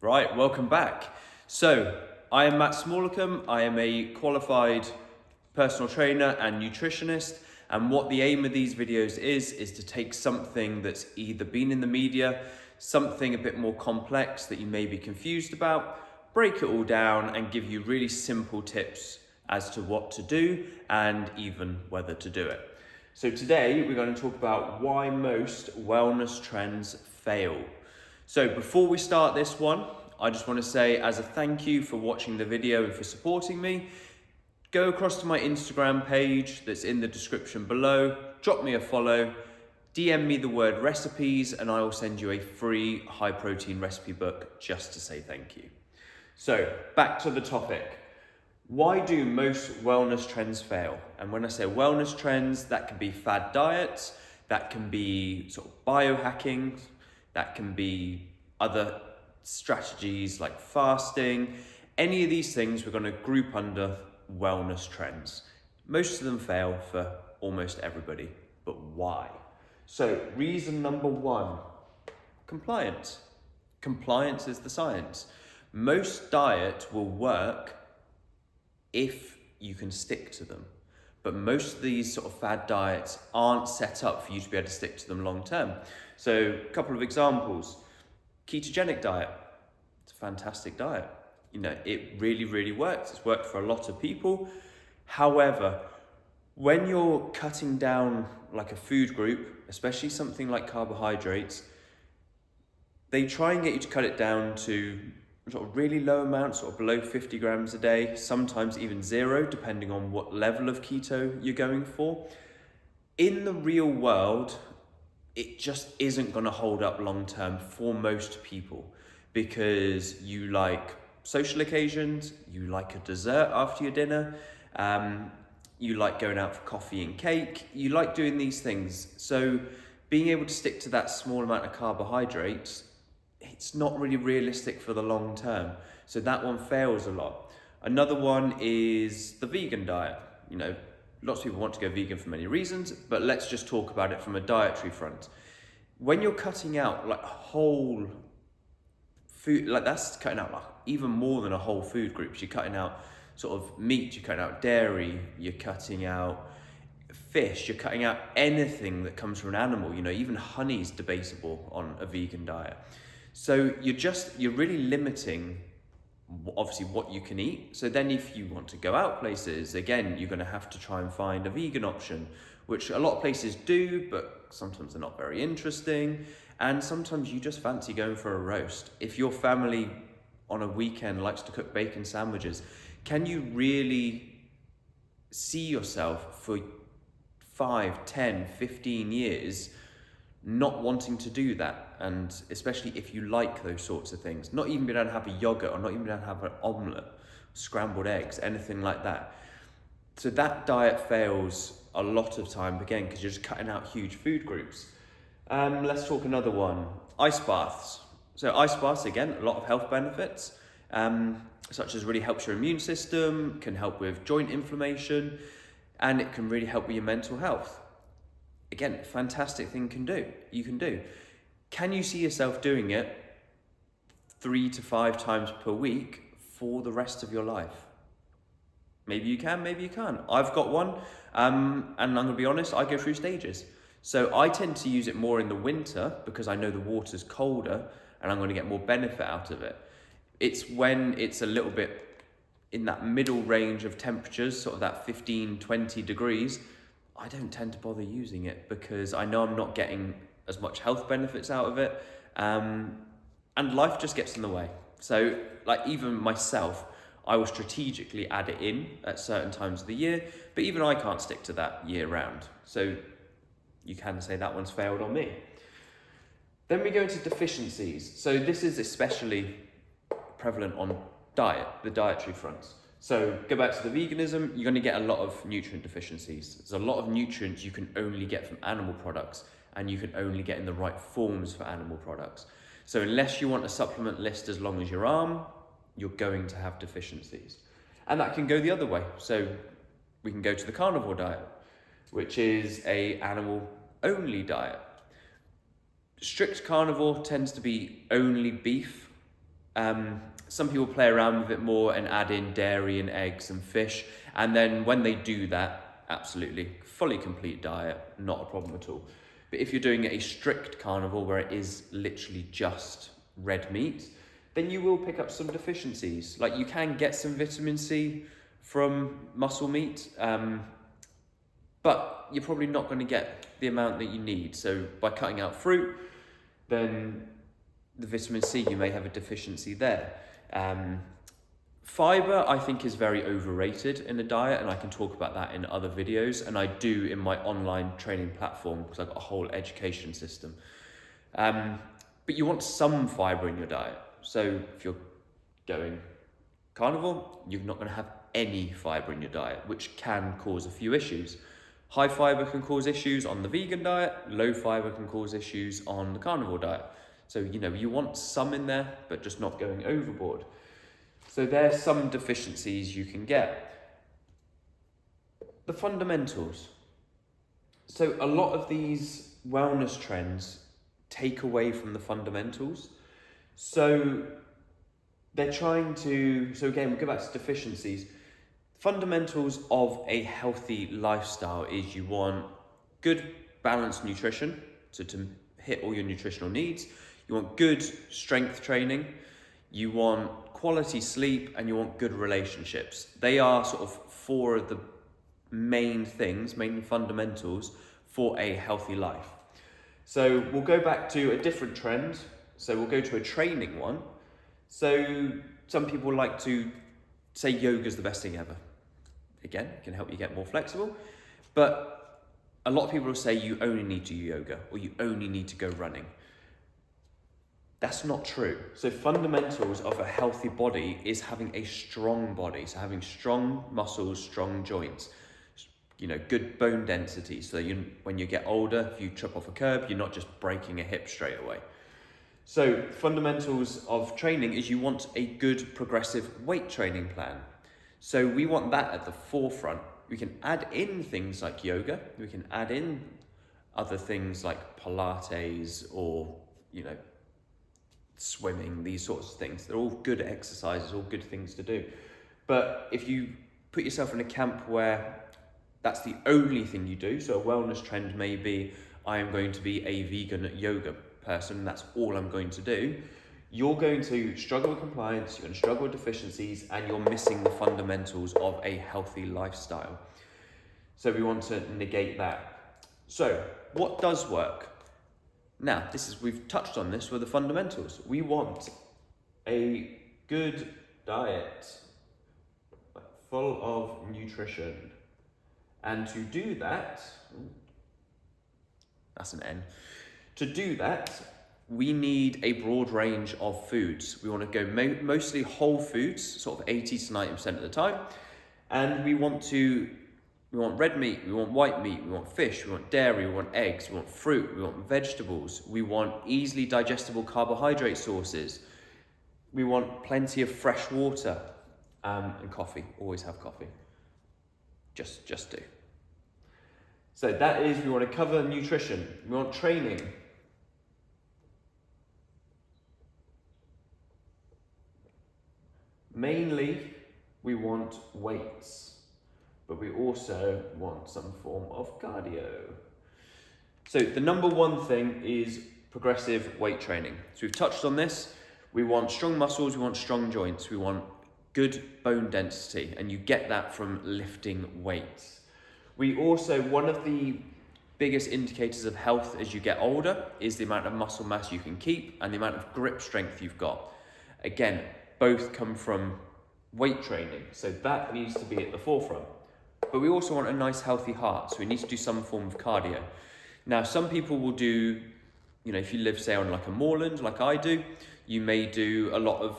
Right, welcome back. So, I am Matt Smallacombe. I am a qualified personal trainer and nutritionist. And what the aim of these videos is to take something that's either been in the media, something a bit more complex that you may be confused about, break it all down and give you really simple tips as to what to do and even whether to do it. So today we're going to talk about why most wellness trends fail. So before we start this one, I just want to say as a thank you for watching the video and for supporting me, go across to my Instagram page that's in the description below, drop me a follow, DM me the word recipes, and I will send you a free high protein recipe book just to say thank you. So back to the topic. Why do most wellness trends fail? And when I say wellness trends, that can be fad diets, that can be sort of biohacking, that can be other strategies like fasting. Any of these things we're going to group under wellness trends. Most of them fail for almost everybody, but why? So reason number one, compliance. Compliance is the science. Most diets will work if you can stick to them. But most of these sort of fad diets aren't set up for you to be able to stick to them long term. So a couple of examples. Ketogenic diet. It's a fantastic diet. You know, it really, really works. It's worked for a lot of people. However, when you're cutting down like a food group, especially something like carbohydrates, they try and get you to cut it down to sort of really low amounts, sort of below 50 grams a day, sometimes even 0, depending on what level of keto you're going for. In the real world, it just isn't going to hold up long term for most people because you like social occasions, you like a dessert after your dinner, you like going out for coffee and cake, you like doing these things. So being able to stick to that small amount of carbohydrates, it's not really realistic for the long term. So that one fails a lot. Another one is the vegan diet. You know, lots of people want to go vegan for many reasons, but let's just talk about it from a dietary front. When you're cutting out like whole food, like that's cutting out like even more than a whole food group. You're cutting out sort of meat, you're cutting out dairy, you're cutting out fish, you're cutting out anything that comes from an animal. You know, even honey's debatable on a vegan diet. So you're really limiting obviously what you can eat. So then if you want to go out places, again, you're going to have to try and find a vegan option, which a lot of places do, but sometimes they're not very interesting. And sometimes you just fancy going for a roast. If your family on a weekend likes to cook bacon sandwiches, can you really see yourself for 5, 10, 15 years not wanting to do that? And especially if you like those sorts of things, not even being able to have a yogurt or not even being able to have an omelette, scrambled eggs, anything like that. So that diet fails a lot of time, again, because you're just cutting out huge food groups. Let's talk another one, ice baths. So ice baths, again, a lot of health benefits, such as really helps your immune system, can help with joint inflammation, and it can really help with your mental health. Again, fantastic thing you can do. Can you see yourself doing it 3 to 5 times per week for the rest of your life? Maybe you can, maybe you can't. I've got one, and I'm gonna be honest, I go through stages. So I tend to use it more in the winter because I know the water's colder and I'm gonna get more benefit out of it. It's when it's a little bit in that middle range of temperatures, sort of that 15, 20 degrees, I don't tend to bother using it because I know I'm not getting as much health benefits out of it, and life just gets in the way. So like even myself, I will strategically add it in at certain times of the year, but even I can't stick to that year round. So you can say that one's failed on me. Then we go into deficiencies. So this is especially prevalent on the dietary fronts. So go back to the veganism, you're going to get a lot of nutrient deficiencies. There's a lot of nutrients you can only get from animal products, and you can only get in the right forms for animal products. So unless you want a supplement list as long as your arm, you're going to have deficiencies. And that can go the other way. So we can go to the carnivore diet, which is an animal-only diet. Strict carnivore tends to be only beef, Some people play around with it more and add in dairy and eggs and fish. And then when they do that, absolutely, fully complete diet, not a problem at all. But if you're doing a strict carnivore where it is literally just red meat, then you will pick up some deficiencies. Like you can get some vitamin C from muscle meat, but you're probably not going to get the amount that you need. So by cutting out fruit, then the vitamin C, you may have a deficiency there. Fiber, I think, is very overrated in a diet, and I can talk about that in other videos, and I do in my online training platform because I've got a whole education system. But you want some fiber in your diet. So if you're going carnivore, you're not going to have any fiber in your diet, which can cause a few issues. High fiber can cause issues on the vegan diet, low fiber can cause issues on the carnivore diet. So, you want some in there, but just not going overboard. So there's some deficiencies you can get. The fundamentals. So a lot of these wellness trends take away from the fundamentals. So they're trying to, so again, we'll go back to deficiencies. Fundamentals of a healthy lifestyle is you want good balanced nutrition, so to hit all your nutritional needs. You want good strength training, you want quality sleep, and you want good relationships. They are sort of four of the main things, main fundamentals for a healthy life. So we'll go back to a different trend. So we'll go to a training one. So some people like to say yoga's the best thing ever. Again, it can help you get more flexible. But a lot of people will say you only need to do yoga or you only need to go running. That's not true. So fundamentals of a healthy body is having a strong body. So having strong muscles, strong joints, good bone density. So when you get older, if you trip off a curb, you're not just breaking a hip straight away. So fundamentals of training is you want a good progressive weight training plan. So we want that at the forefront. We can add in things like yoga. We can add in other things like Pilates or, swimming, these sorts of things. They're all good exercises, all good things to do. But if you put yourself in a camp where that's the only thing you do, so a wellness trend may be, I am going to be a vegan yoga person, and that's all I'm going to do, you're going to struggle with compliance, you're going to struggle with deficiencies, and you're missing the fundamentals of a healthy lifestyle. So we want to negate that. So what does work? Now, we've touched on this with the fundamentals. We want a good diet full of nutrition. And to do that, that's an N. To do that, we need a broad range of foods. We want to go mostly whole foods, sort of 80 to 90% of the time. And we want red meat, we want white meat, we want fish, we want dairy, we want eggs, we want fruit, we want vegetables, we want easily digestible carbohydrate sources, we want plenty of fresh water, and coffee. Always have coffee. Just do. So that is, we want to cover nutrition, we want training. Mainly, we want weights, but we also want some form of cardio. So the number one thing is progressive weight training. So we've touched on this. We want strong muscles, we want strong joints, we want good bone density, and you get that from lifting weights. We also, one of the biggest indicators of health as you get older is the amount of muscle mass you can keep and the amount of grip strength you've got. Again, both come from weight training, so that needs to be at the forefront. But we also want a nice healthy heart, so we need to do some form of cardio. Now, some people will do, if you live, say, on like a moorland, like I do, you may do a lot of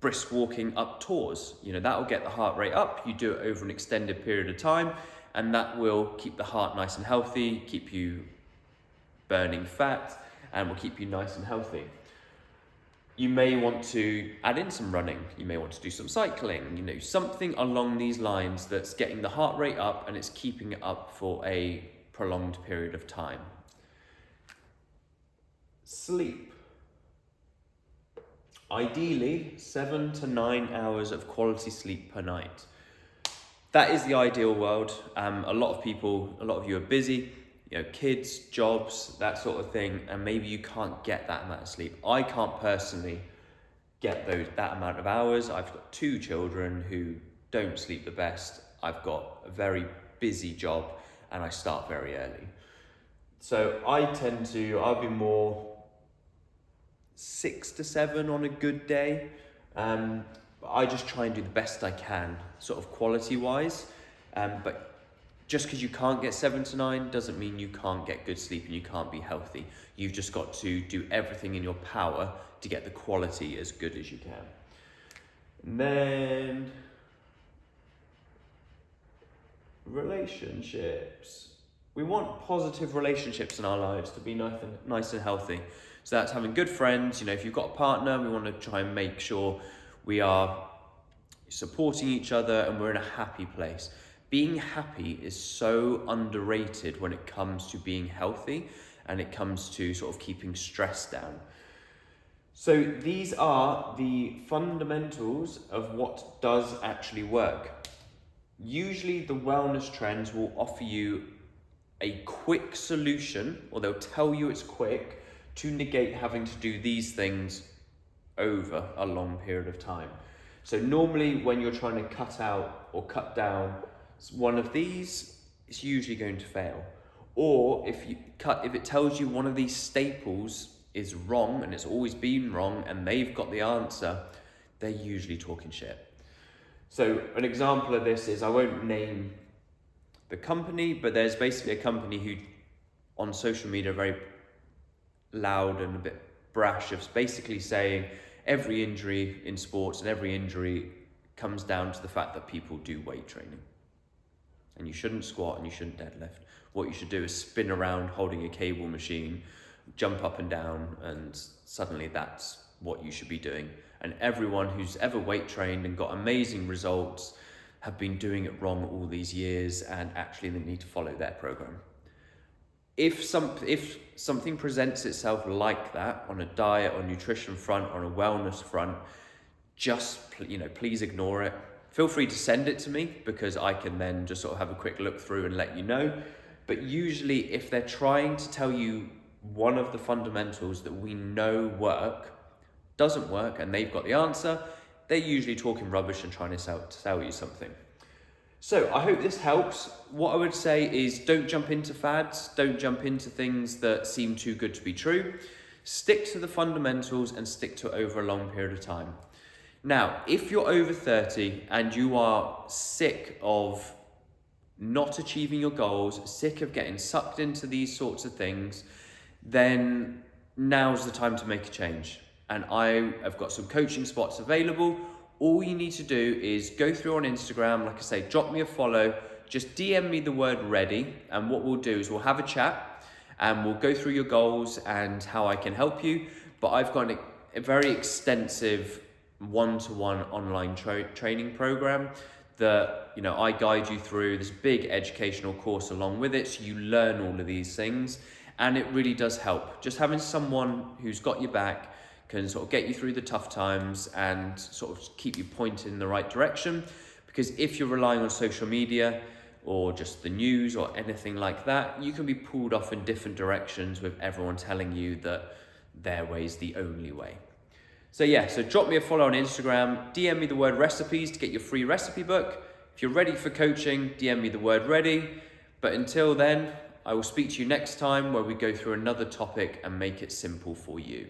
brisk walking up tours. That will get the heart rate up. You do it over an extended period of time, and that will keep the heart nice and healthy, keep you burning fat, and will keep you nice and healthy. You may want to add in some running, you may want to do some cycling, something along these lines that's getting the heart rate up and it's keeping it up for a prolonged period of time. Sleep. Ideally, 7 to 9 hours of quality sleep per night. That is the ideal world. A lot of you are busy, kids, jobs, that sort of thing, and maybe you can't get that amount of sleep. I can't personally get that amount of hours. I've got 2 children who don't sleep the best. I've got a very busy job and I start very early. So I'll be more 6 to 7 on a good day. I just try and do the best I can, sort of quality wise. But just because you can't get 7 to 9 doesn't mean you can't get good sleep and you can't be healthy. You've just got to do everything in your power to get the quality as good as you can. And then relationships. We want positive relationships in our lives to be nice and healthy. So that's having good friends. If you've got a partner, we want to try and make sure we are supporting each other and we're in a happy place. Being happy is so underrated when it comes to being healthy and it comes to sort of keeping stress down. So these are the fundamentals of what does actually work. Usually the wellness trends will offer you a quick solution, or they'll tell you it's quick, to negate having to do these things over a long period of time. So normally when you're trying to cut out or cut down one of these, it's usually going to fail. Or if it tells you one of these staples is wrong and it's always been wrong and they've got the answer, they're usually talking shit. So an example of this is, I won't name the company, but there's basically a company who on social media are very loud and a bit brash of basically saying every injury in sports and every injury comes down to the fact that people do weight training. And you shouldn't squat and you shouldn't deadlift. What you should do is spin around holding a cable machine, jump up and down, and suddenly that's what you should be doing. And everyone who's ever weight trained and got amazing results have been doing it wrong all these years, and actually they need to follow their program. If something presents itself like that on a diet or nutrition front, on a wellness front, just please ignore it. Feel free to send it to me because I can then just sort of have a quick look through and let you know. But usually if they're trying to tell you one of the fundamentals that we know doesn't work and they've got the answer, they're usually talking rubbish and trying to sell you something. So I hope this helps. What I would say is, don't jump into fads, don't jump into things that seem too good to be true. Stick to the fundamentals and stick to it over a long period of time. Now, if you're over 30 and you are sick of not achieving your goals, sick of getting sucked into these sorts of things, then now's the time to make a change. And I have got some coaching spots available. All you need to do is go through on Instagram, like I say, drop me a follow, just DM me the word ready. And what we'll do is we'll have a chat and we'll go through your goals and how I can help you. But I've got a very extensive one-to-one online training program that I guide you through this big educational course along with it, so you learn all of these things, and it really does help. Just having someone who's got your back can sort of get you through the tough times and sort of keep you pointed in the right direction. Because if you're relying on social media or just the news or anything like that, you can be pulled off in different directions with everyone telling you that their way is the only way. So drop me a follow on Instagram, DM me the word recipes to get your free recipe book. If you're ready for coaching, DM me the word ready. But until then, I will speak to you next time where we go through another topic and make it simple for you.